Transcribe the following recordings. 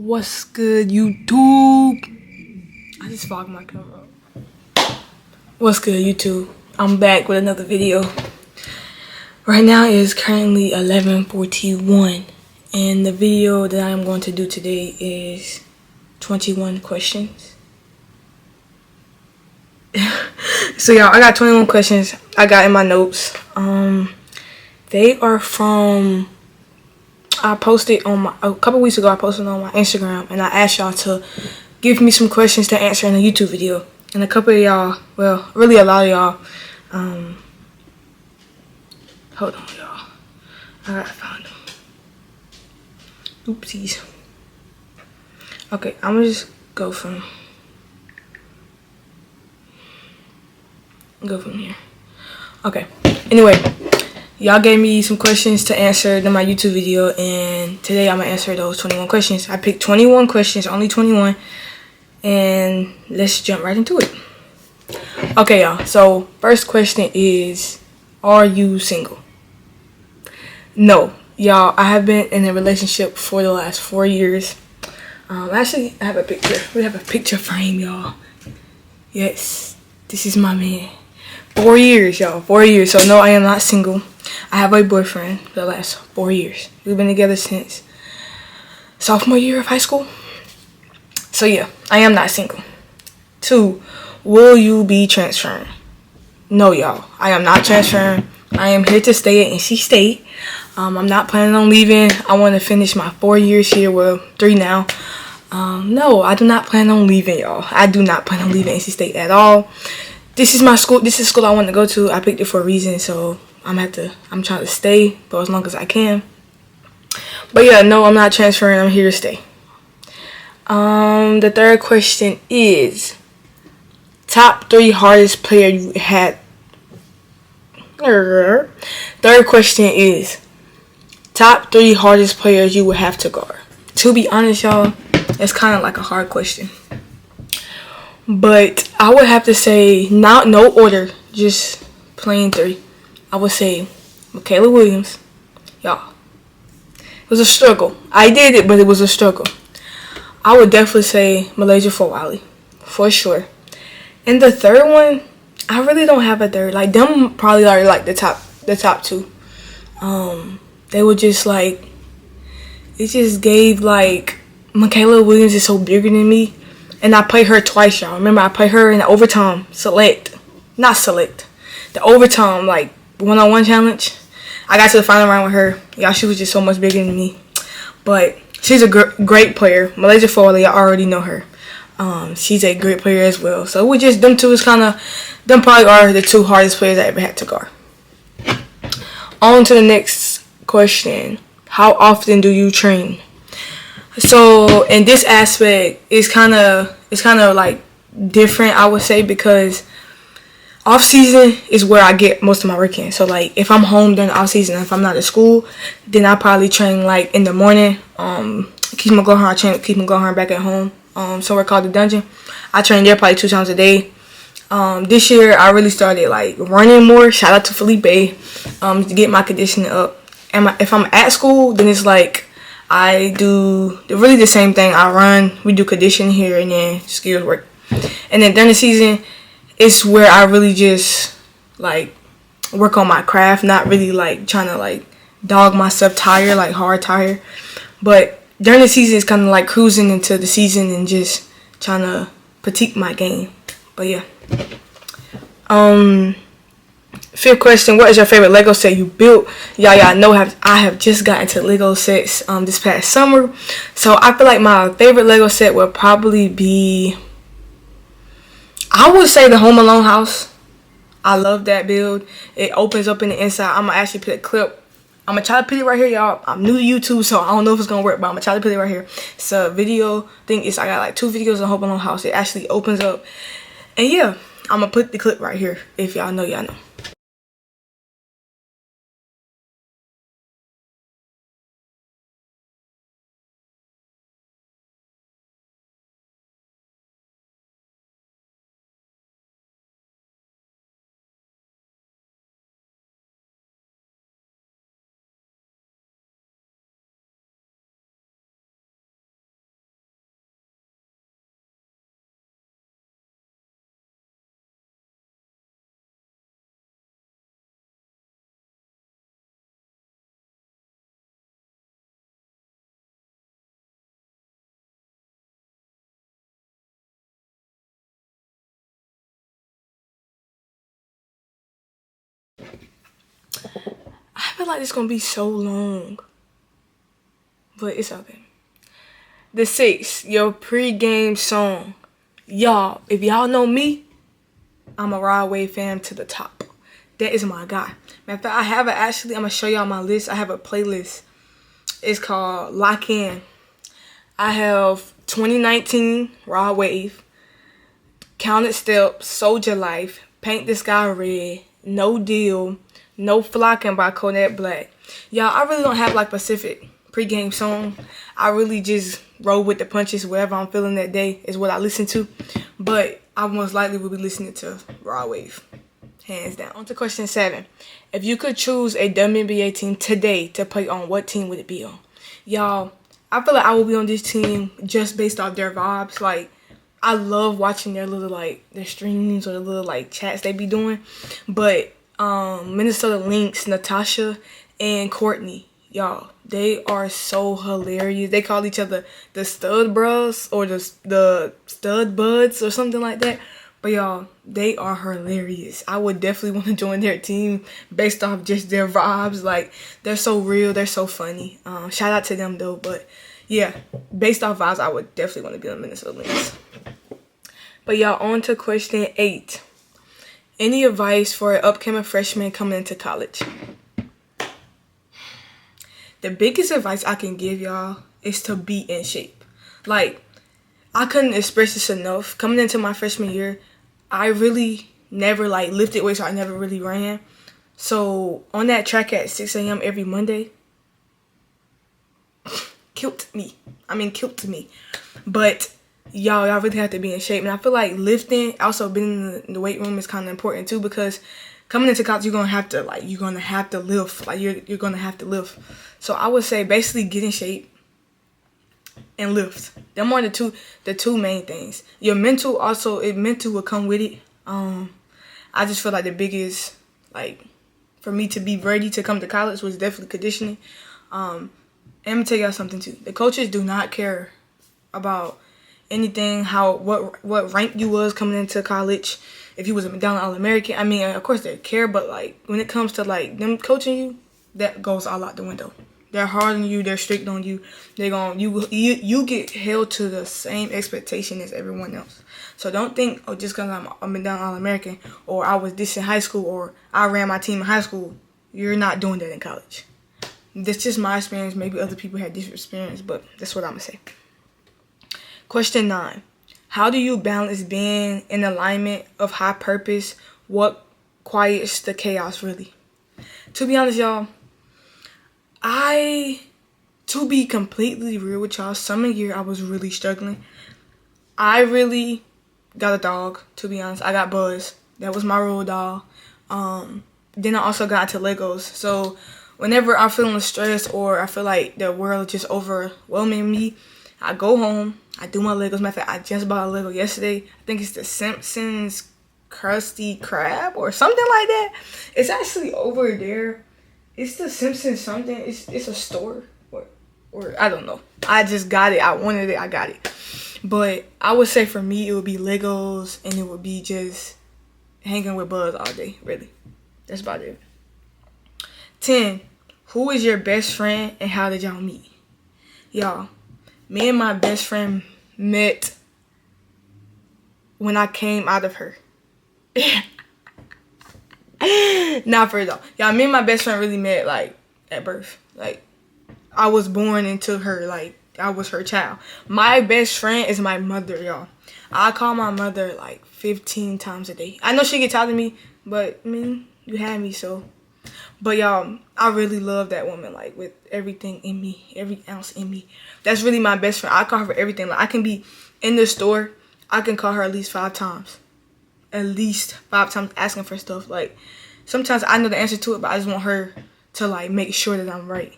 What's good, YouTube? I just fogged my camera up. What's good, YouTube? I'm back with another video. Right now it is currently 11:41, and the video that I'm going to do today is 21 questions. So y'all, I got 21 questions I got in my notes. They are from, I posted on a couple weeks ago. I posted on my Instagram, and I asked y'all to give me some questions to answer in a YouTube video. And a couple of y'all, well, really a lot of y'all, hold on, y'all. I gotta find them. Oopsies. Okay, I'm gonna just go from here. Okay. Anyway, y'all gave me some questions to answer in my YouTube video, and today I'm gonna answer those 21 questions. I picked 21 questions, only 21, and let's jump right into it. Okay, y'all. So first question is, are you single? No, y'all. I have been in a relationship for the last 4 years. Actually, I have a picture. We have a picture frame, y'all. Yes, this is my man. 4 years, y'all. 4 years. So no, I am not single. I have a boyfriend for the last 4 years. We've been together since sophomore year of high school. So yeah, I am not single. 2, will you be transferring? No, y'all. I am not transferring. I am here to stay at NC State. I'm not planning on leaving. I want to finish my 4 years here. Well, 3 now. No, I do not plan on leaving, y'all. I do not plan on leaving NC State at all. This is my school. This is school I want to go to. I picked it for a reason, so I'm trying to stay for as long as I can. But yeah, no, I'm not transferring. I'm here to stay. The third question is, top 3 hardest player you had. Third question is, top 3 hardest players you would have to guard. To be honest, y'all, it's kind of like a hard question. But I would have to say, no order, just plain 3. I would say Michaela Williams. Y'all, it was a struggle. I did it, but it was a struggle. I would definitely say Malaysia Fawali, for sure. And the third one, I really don't have a third. Like, them probably are like the top 2. They were just like, it just gave like, Michaela Williams is so bigger than me. And I played her twice, y'all. Remember, I played her in the overtime the overtime, like, one-on-one challenge. I got to the final round with her. Y'all, she was just so much bigger than me. But she's a great player. Malaysia Foley, I already know her. She's a great player as well. So we just, them two is kind of, them probably are the 2 hardest players I ever had to guard. On to the next question. How often do you train? So in this aspect, it's kind of like different, I would say, because off season is where I get most of my work in. So like, if I'm home during the off season, if I'm not at school, then I probably train like in the morning. Keith McGlohern, I train with Keith McGlohern back at home, somewhere called the Dungeon. I train there probably 2 times a day. This year I really started like running more. Shout out to Felipe, to get my conditioning up. And if I'm at school, then it's like, I do really the same thing. I run, we do conditioning here, and then skills work. And then during the season, it's where I really just like work on my craft, not really like trying to like dog myself tired, like hard tired. But during the season, it's kind of like cruising into the season and just trying to critique my game. But yeah. 5th question, what is your favorite Lego set you built? Y'all know I have just got into Lego sets this past summer. So I feel like my favorite Lego set would probably be, I would say, the Home Alone house. I love that build. It opens up in the inside. I'm going to actually put a clip. I'm going to try to put it right here, y'all. I'm new to YouTube, so I don't know if it's going to work, but I'm going to try to put it right here. It's a video thing. I got like 2 videos on Home Alone house. It actually opens up. And yeah, I'm going to put the clip right here. If y'all know, y'all know. feel like it's gonna be so long, but it's okay. The 6th, your pregame song. Y'all, if y'all know me, I'm a Rod Wave fan to the top. That is my guy. Matter of fact, I have it actually. I'm gonna show y'all my list. I have a playlist. It's called Lock In. I have 2019 Rod Wave, Counted Steps, Soldier Life, Paint the Sky Red, No Deal, No Flocking by Kodak Black. Y'all, I really don't have like Pacific pregame song. I really just roll with the punches. Whatever I'm feeling that day is what I listen to. But I most likely will be listening to Rod Wave, hands down. On to question 7. If you could choose a WNBA team today to play on, what team would it be on? Y'all, I feel like I will be on this team just based off their vibes. Like, I love watching their little, like, their streams or the little, like, chats they be doing. But Minnesota Lynx, Natasha, and Courtney, y'all, they are so hilarious. They call each other the Stud Bros or the Stud Buds or something like that. But y'all, they are hilarious. I would definitely want to join their team based off just their vibes. Like, they're so real. They're so funny. Shout out to them, though. But, yeah, based off vibes, I would definitely want to be on Minnesota Lynx. But, y'all, on to question 8. Any advice for an upcoming freshman coming into college? The biggest advice I can give y'all is to be in shape. Like, I couldn't express this enough. Coming into my freshman year, I really never, like, lifted weights. I never really ran. So, on that track at 6 a.m. every Monday, killed me. But, y'all really have to be in shape. And I feel like lifting, also being in the weight room is kind of important, too, because coming into college, you're going to have to lift. Like, you're going to have to lift. So, I would say basically get in shape and lift. Them are the two main things. Your mental also, mental will come with it. I just feel like the biggest, like, for me to be ready to come to college was definitely conditioning. And I'm gonna tell y'all something too. The coaches do not care about anything, what rank you was coming into college, if you was a McDonald's All-American. I mean, of course they care, but like when it comes to like them coaching you, that goes all out the window. They're hard on you. They're strict on you. You get held to the same expectation as everyone else. So don't think, oh, just because I'm a McDonald's All-American or I was this in high school or I ran my team in high school, you're not doing that in college. That's just my experience. Maybe other people had different experience, but that's what I'm going to say. Question 9. How do you balance being in alignment of high purpose? What quiets the chaos really? To be honest, y'all, to be completely real with y'all, summer year I was really struggling. I really got a dog, to be honest. I got Buzz. That was my road dog. Then I also got into Legos. So whenever I'm feeling stressed or I feel like the world just overwhelming me, I go home, I do my Legos. Matter of fact, I just bought a Lego yesterday. I think it's the Simpsons Krusty Krab or something like that. It's actually over there. It's the Simpsons something. It's a store or I don't know. I just got it. I wanted it. I got it. But I would say for me, it would be Legos and it would be just hanging with Buzz all day. Really, that's about it. 10. Who is your best friend and how did y'all meet? Y'all, me and my best friend met when I came out of her. Not for real though. Y'all, me and my best friend really met like at birth. Like I was born into her, like I was her child. My best friend is my mother, y'all. I call my mother like 15 times a day. I know she get tired of me, but I mean, you had me, so. But y'all, I really love that woman, like with everything in me, every ounce in me. That's really my best friend. I call her for everything. Like I can be in the store, I can call her at least 5 times. At least 5 times asking for stuff. Like sometimes I know the answer to it, but I just want her to like make sure that I'm right.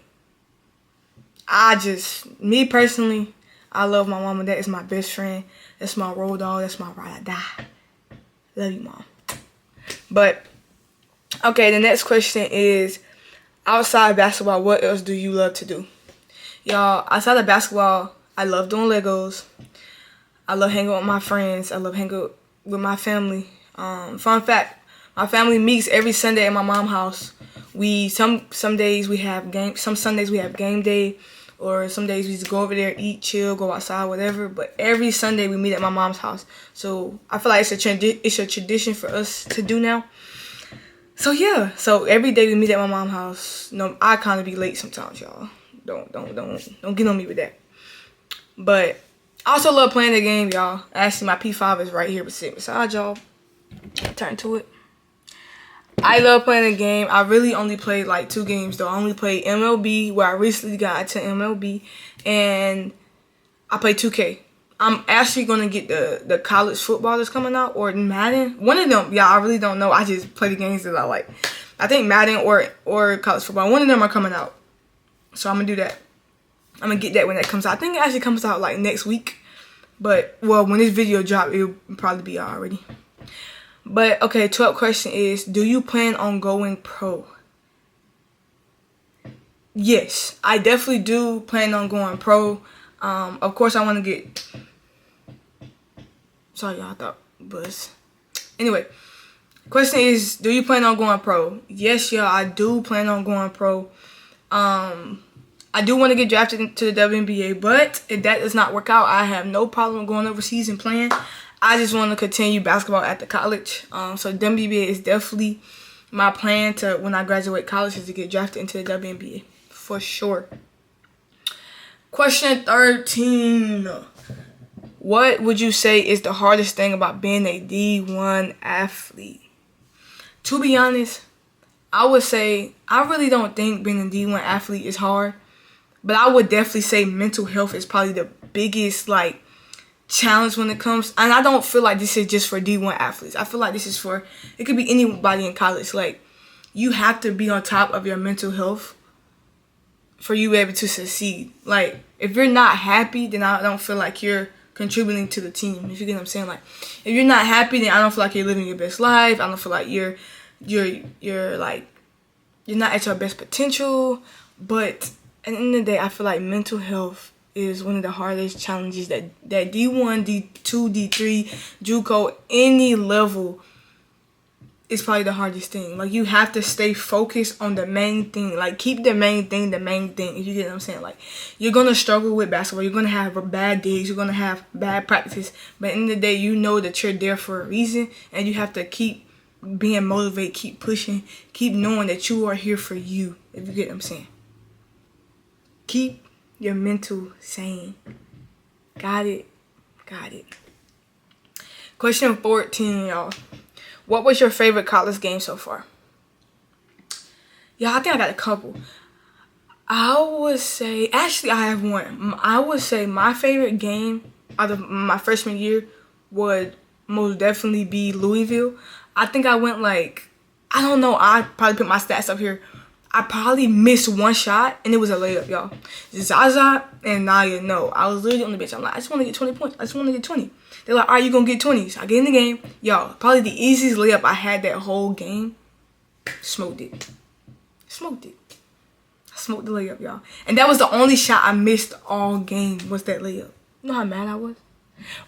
Me personally, I love my mama. That is my best friend. That's my road dog. That's my ride or die. Love you, Mom. But, okay, the next question is, outside of basketball, what else do you love to do? Y'all, outside of basketball, I love doing Legos. I love hanging with my friends. I love hanging with my family. Fun fact, my family meets every Sunday at my mom's house. Some days we have some Sundays we have game day, or some days we just go over there, eat, chill, go outside, whatever. But every Sunday we meet at my mom's house. So I feel like it's a tradition for us to do now. So yeah, so every day we meet at my mom's house. No, I kind of be late sometimes, y'all. Don't get on me with that. But I also love playing the game, y'all. Actually, my P5 is right here sitting beside y'all. Turn to it. I love playing the game. I really only played like 2 games though. I only played MLB, where I recently got into MLB, and I play 2K. I'm actually gonna get the college football that's coming out, or Madden. One of them, yeah, I really don't know. I just play the games that I like. I think Madden or college football. One of them are coming out, so I'm gonna do that. I'm gonna get that when that comes out. I think it actually comes out like next week, but well, when this video drops, it'll probably be out already. But okay, 12th question is: do you plan on going pro? Yes, I definitely do plan on going pro. Of course, I want to get. Sorry, y'all, I thought buzz. Anyway, question is: do you plan on going pro? Yes, y'all, I do plan on going pro. I do want to get drafted into the WNBA, but if that does not work out, I have no problem going overseas and playing. I just want to continue basketball at the college. So WNBA is definitely my plan to, when I graduate college, is to get drafted into the WNBA for sure. Question 13. What would you say is the hardest thing about being a D1 athlete? To be honest, I would say I really don't think being a D1 athlete is hard, but I would definitely say mental health is probably the biggest challenge when it comes. And I don't feel like this is just for D1 athletes. I feel like this is for, it could be anybody in college. Like, you have to be on top of your mental health for you to be able to succeed. Like, if you're not happy, then I don't feel like you're contributing to the team, if you get what I'm saying. Like, if you're not happy, then I don't feel like you're living your best life. I don't feel like you're not at your best potential. But at the end of the day, I feel like mental health is one of the hardest challenges that D1, D2, D3, JUCO, any level is probably the hardest thing. Like, you have to stay focused on the main thing. Like, keep the main thing, if you get what I'm saying. Like, you're going to struggle with basketball. You're going to have bad days. You're going to have bad practices. But at the end of the day, you know that you're there for a reason. And you have to keep being motivated, keep pushing, keep knowing that you are here for you, if you get what I'm saying. Keep your mental sane. Got it? Got it. Question 14, y'all. What was your favorite college game so far? Yeah, I think I got a couple. I would say, actually I have one. I would say my favorite game out of my freshman year would most definitely be Louisville. I think I went I don't know, I probably put my stats up here. I probably missed one shot, and it was a layup, y'all. Zaza and Naya, no. I was literally on the bench. I'm like, I just want to get 20 points. I just want to get 20. They're like, all right, you going to get 20. So I get in the game. Y'all, probably the easiest layup I had that whole game. Smoked it. Smoked it. I smoked the layup, y'all. And that was the only shot I missed all game was that layup. You know how mad I was?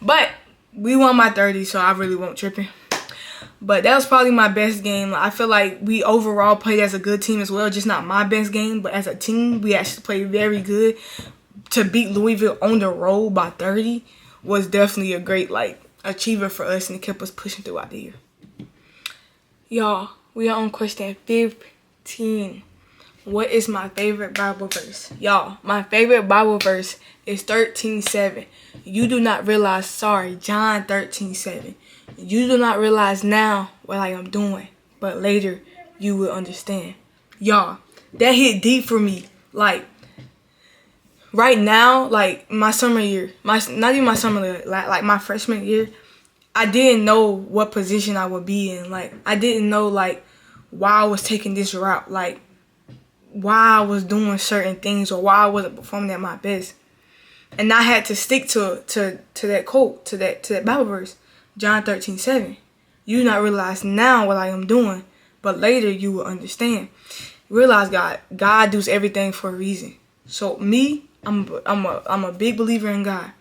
But we won my 30, so I really won't tripping. But that was probably my best game. I feel like we overall played as a good team as well. Just not my best game, but as a team, we actually played very good. To beat Louisville on the road by 30 was definitely a great achievement for us, and it kept us pushing throughout the year. Y'all, we are on question 15. What is my favorite Bible verse? Y'all, my favorite Bible verse is 13:7. You do not realize, John 13:7. You do not realize now what I am doing, but later you will understand. Y'all, that hit deep for me. Like, right now, my summer year, not even my summer year, like my freshman year, I didn't know what position I would be in. Like, I didn't know, why I was taking this route. Like, why I was doing certain things, or why I wasn't performing at my best. And I had to stick to that quote, to that Bible verse. John 13:7. You do not realize now what I am doing, but later you will understand. Realize God does everything for a reason. So me, I'm a big believer in God.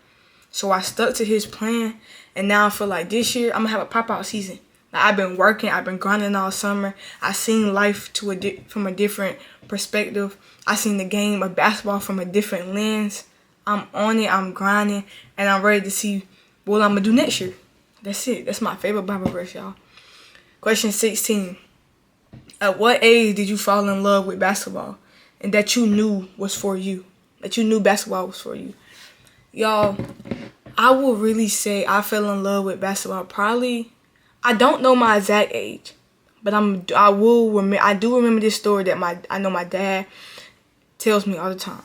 So I stuck to His plan, and now I feel like this year I'm gonna have a pop out season. Like, I've been working, I've been grinding all summer. I seen life from a different perspective. I seen the game of basketball from a different lens. I'm on it, I'm grinding, and I'm ready to see what I'm going to do next year. That's it. That's my favorite Bible verse, y'all. Question 16. At what age did you fall in love with basketball and that you knew was for you? That you knew basketball was for you? Y'all, I will really say I fell in love with basketball probably, I don't know my exact age, but I do remember this story that I know my dad tells me all the time.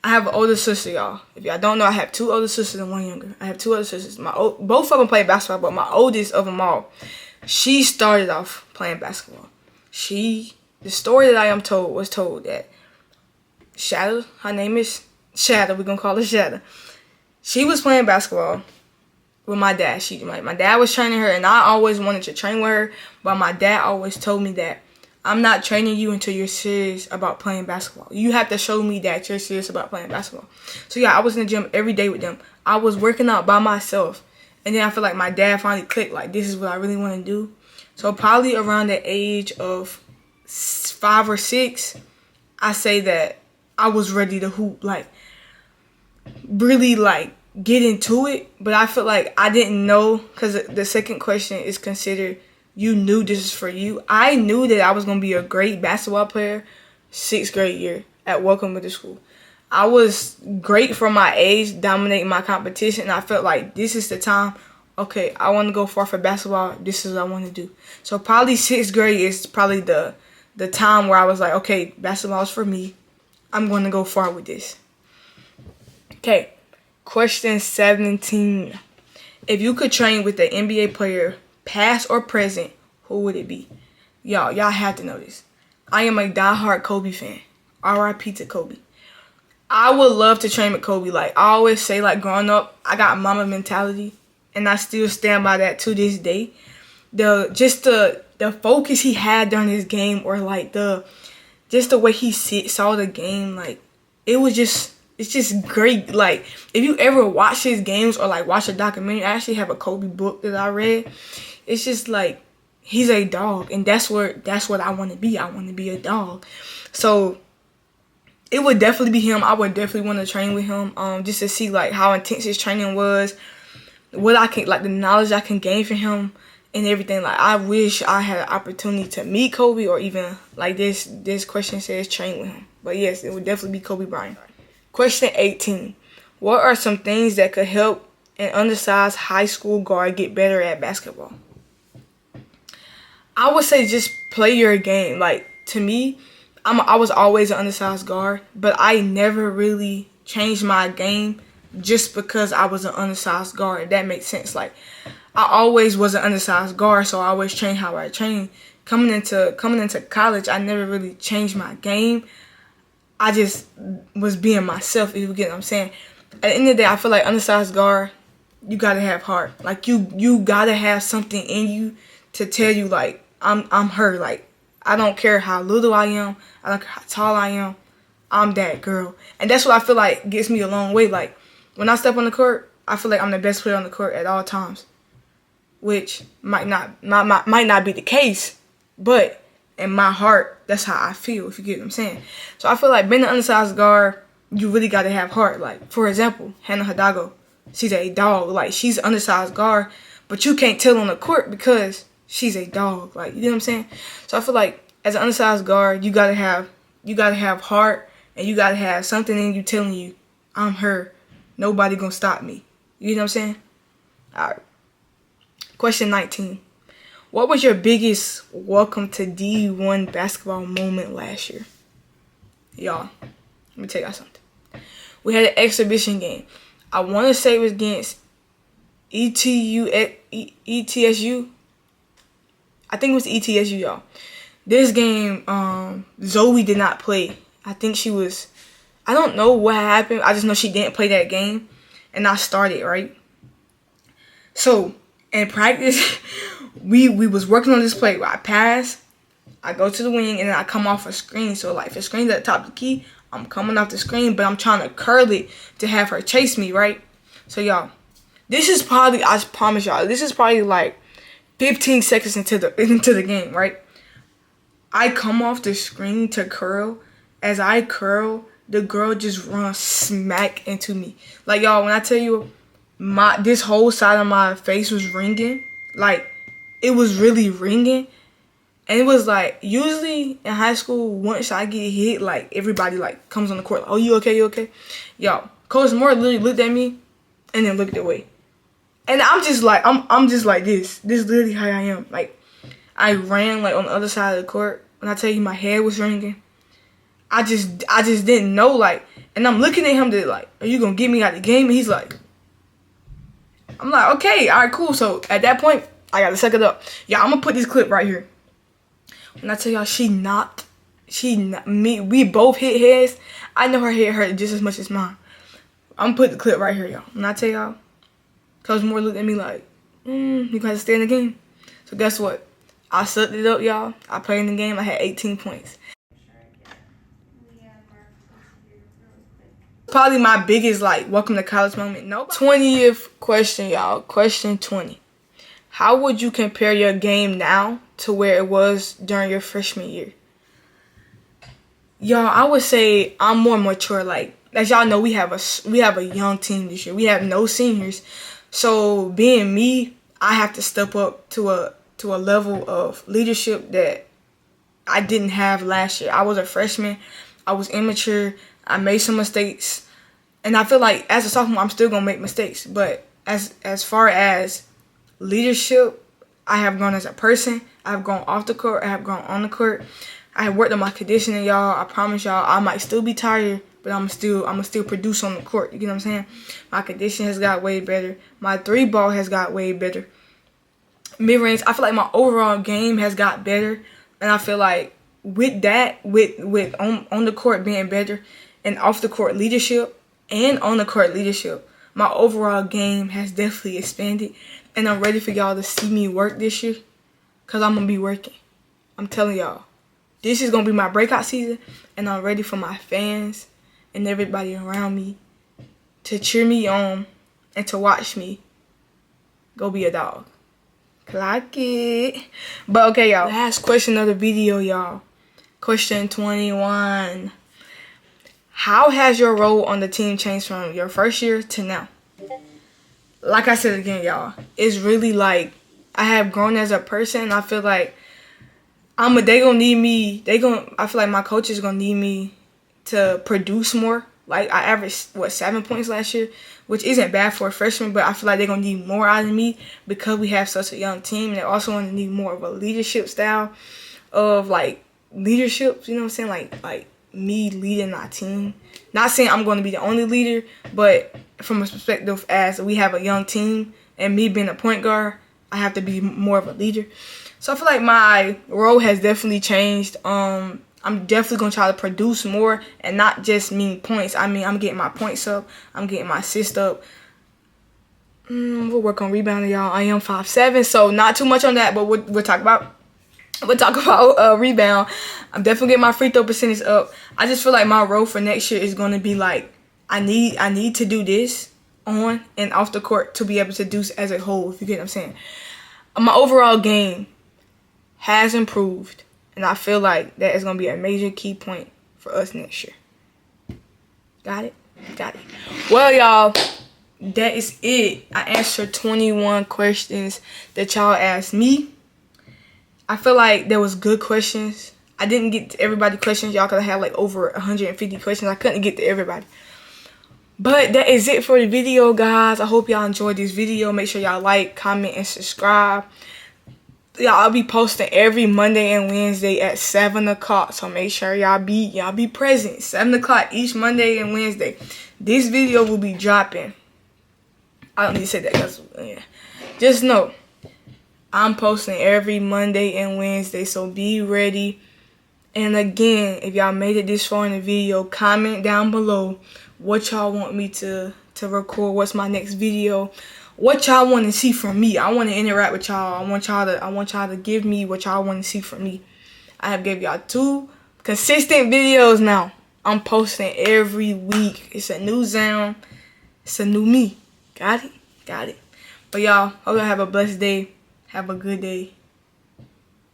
I have an older sister, y'all. If y'all don't know, I have 2 older sisters and 1 younger. I have 2 older sisters. Both of them play basketball, but my oldest of them all, she started off playing basketball. The story that I am told was told that Shadow, her name is Shadow, we're going to call her Shadow. She was playing basketball with my dad. My dad was training her, and I always wanted to train with her, but my dad always told me that I'm not training you until you're serious about playing basketball. You have to show me that you're serious about playing basketball. So yeah, I was in the gym every day with them. I was working out by myself. And then I feel like my dad finally clicked, like, this is what I really want to do. So probably around the age of 5 or 6, I say that I was ready to hoop, like, really, like, get into it. But I feel like I didn't know, because the second question is considered, you knew this is for you. I knew that I was going to be a great basketball player 6th grade year at Welcome Middle School. I was great for my age, dominating my competition, and I felt like this is the time, okay, I want to go far for basketball. This is what I want to do. So probably 6th grade is probably the time where I was like, okay, basketball is for me. I'm going to go far with this. Okay, question 17. If you could train with an NBA player, past or present, who would it be? Y'all have to know this. I am a diehard Kobe fan. R.I.P. to Kobe. I would love to train with Kobe. Like, I always say, like, growing up, I got mama mentality, and I still stand by that to this day. The focus he had during his game, or like the way he saw the game, like, it's just great. Like, if you ever watch his games or like watch a documentary, I actually have a Kobe book that I read. It's just like, he's a dog, and that's what I want to be. I want to be a dog. So it would definitely be him. I would definitely want to train with him, just to see like how intense his training was, what I can, like, the knowledge I can gain from him and everything. Like, I wish I had an opportunity to meet Kobe, or even like this question says train with him. But yes, it would definitely be Kobe Bryant. Question 18. What are some things that could help an undersized high school guard get better at basketball? I would say just play your game. Like, to me, I was always an undersized guard, but I never really changed my game just because I was an undersized guard, if that makes sense. Like, I always was an undersized guard, so I always trained how I trained. Coming into college, I never really changed my game. I just was being myself, if you get what I'm saying. At the end of the day, I feel like undersized guard, you gotta have heart. Like, you gotta have something in you to tell you, like, I'm her. Like, I don't care how little I am, I don't care how tall I am, I'm that girl. And that's what I feel like gets me a long way. Like, when I step on the court, I feel like I'm the best player on the court at all times, which might not be the case, but in my heart, that's how I feel, if you get what I'm saying. So I feel like being an undersized guard, you really got to have heart. Like, for example, Hannah Hidalgo, she's a dog. Like, she's an undersized guard, but you can't tell on the court because she's a dog. Like, you know what I'm saying? So I feel like as an undersized guard, you gotta have heart, and you gotta have something in you telling you, I'm her. Nobody gonna stop me. You know what I'm saying? All right. Question 19. What was your biggest welcome to D1 basketball moment last year? Y'all, let me tell y'all something. We had an exhibition game. I want to say it was against ETSU. I think it was ETSU, y'all. This game, Zoe did not play. I think I don't know what happened. I just know she didn't play that game. And I started, right? So, in practice, we was working on this play where I pass, I go to the wing, and then I come off a screen. So, like, if the screen's at the top of the key, I'm coming off the screen, but I'm trying to curl it to have her chase me, right? So, y'all, this is probably, I promise y'all, this is probably like 15 seconds into the game, right? I come off the screen to curl. As I curl, the girl just runs smack into me. Like, y'all, when I tell you, this whole side of my face was ringing. Like, it was really ringing. And it was like, usually in high school, once I get hit, like, everybody, like, comes on the court. Like, oh, you okay? You okay? Yo, Coach Moore literally looked at me and then looked away. And I'm just like, I'm just like this. This is literally how I am. Like, I ran, like, on the other side of the court. When I tell you my head was ringing, I just didn't know, like, and I'm looking at him to, like, are you going to get me out of the game? And he's like, I'm like, okay, all right, cool. So at that point, I got to suck it up. Yeah, I'm going to put this clip right here. When I tell y'all me, we both hit heads. I know her head hurt just as much as mine. I'm going to put the clip right here, y'all. When I tell y'all, Coach Moore looked at me like, you got to stay in the game. So guess what? I sucked it up, y'all. I played in the game. I had 18 points. Probably my biggest, like, welcome to college moment. No. 20th question, y'all. Question 20. How would you compare your game now to where it was during your freshman year? Y'all, I would say I'm more mature. Like, as y'all know, we have a young team this year. We have no seniors. So being me, I have to step up to a level of leadership that I didn't have last year. I was a freshman. I was immature. I made some mistakes. And I feel like as a sophomore, I'm still going to make mistakes. But as far as leadership, I have grown as a person. I have grown off the court. I have grown on the court. I have worked on my conditioning, y'all. I promise y'all, I might still be tired, but I'm still produce on the court. You get what I'm saying? My condition has got way better. My 3-ball has got way better. Mid-range, I feel like my overall game has got better. And I feel like with that, with on the court being better and off the court leadership and on the court leadership, my overall game has definitely expanded. And I'm ready for y'all to see me work this year, because I'm going to be working. I'm telling y'all. This is going to be my breakout season, and I'm ready for my fans and everybody around me to cheer me on and to watch me go be a dog. Clock it. But okay, y'all. Last question of the video, y'all. Question 21. How has your role on the team changed from your first year to now? Like I said again, y'all, it's really like I have grown as a person. I feel like they gonna need me. I feel like my coach is gonna need me to produce more. Like, I averaged 7 points last year, which isn't bad for a freshman, but I feel like they're gonna need more out of me because we have such a young team. They're also gonna need more of a leadership style of, like, leadership. You know what I'm saying? Like me leading my team. Not saying I'm gonna be the only leader, but from a perspective as we have a young team and me being a point guard, I have to be more of a leader. So I feel like my role has definitely changed. I'm definitely going to try to produce more and not just mean points. I mean, I'm getting my points up. I'm getting my assists up. We'll work on rebounding, y'all. I am 5'7", so not too much on that, but we'll talk about rebound. I'm definitely getting my free throw percentage up. I just feel like my role for next year is going to be like, I need to do this on and off the court to be able to do as a whole, if you get what I'm saying. My overall game has improved, and I feel like that is going to be a major key point for us next year. Got it? Got it. Well, y'all, that is it. I answered 21 questions that y'all asked me. I feel like there was good questions. I didn't get to everybody's questions, y'all, because I had like over 150 questions. I couldn't get to everybody. But that is it for the video, guys. I hope y'all enjoyed this video. Make sure y'all like, comment, and subscribe. Y'all, I'll be posting every Monday and Wednesday at 7 o'clock. So make sure y'all be present. 7 o'clock each Monday and Wednesday. This video will be dropping. I don't need to say that because, yeah. Just know, I'm posting every Monday and Wednesday. So be ready. And again, if y'all made it this far in the video, comment down below what y'all want me to record. What's my next video? What y'all want to see from me? I want to interact with y'all. I want y'all to give me what y'all want to see from me. I have gave y'all 2 consistent videos now. I'm posting every week. It's a new sound. It's a new me. Got it? Got it. But y'all, hope y'all have a blessed day. Have a good day.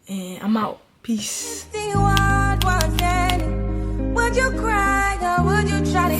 And I'm out. Peace. Would you cry or would you try to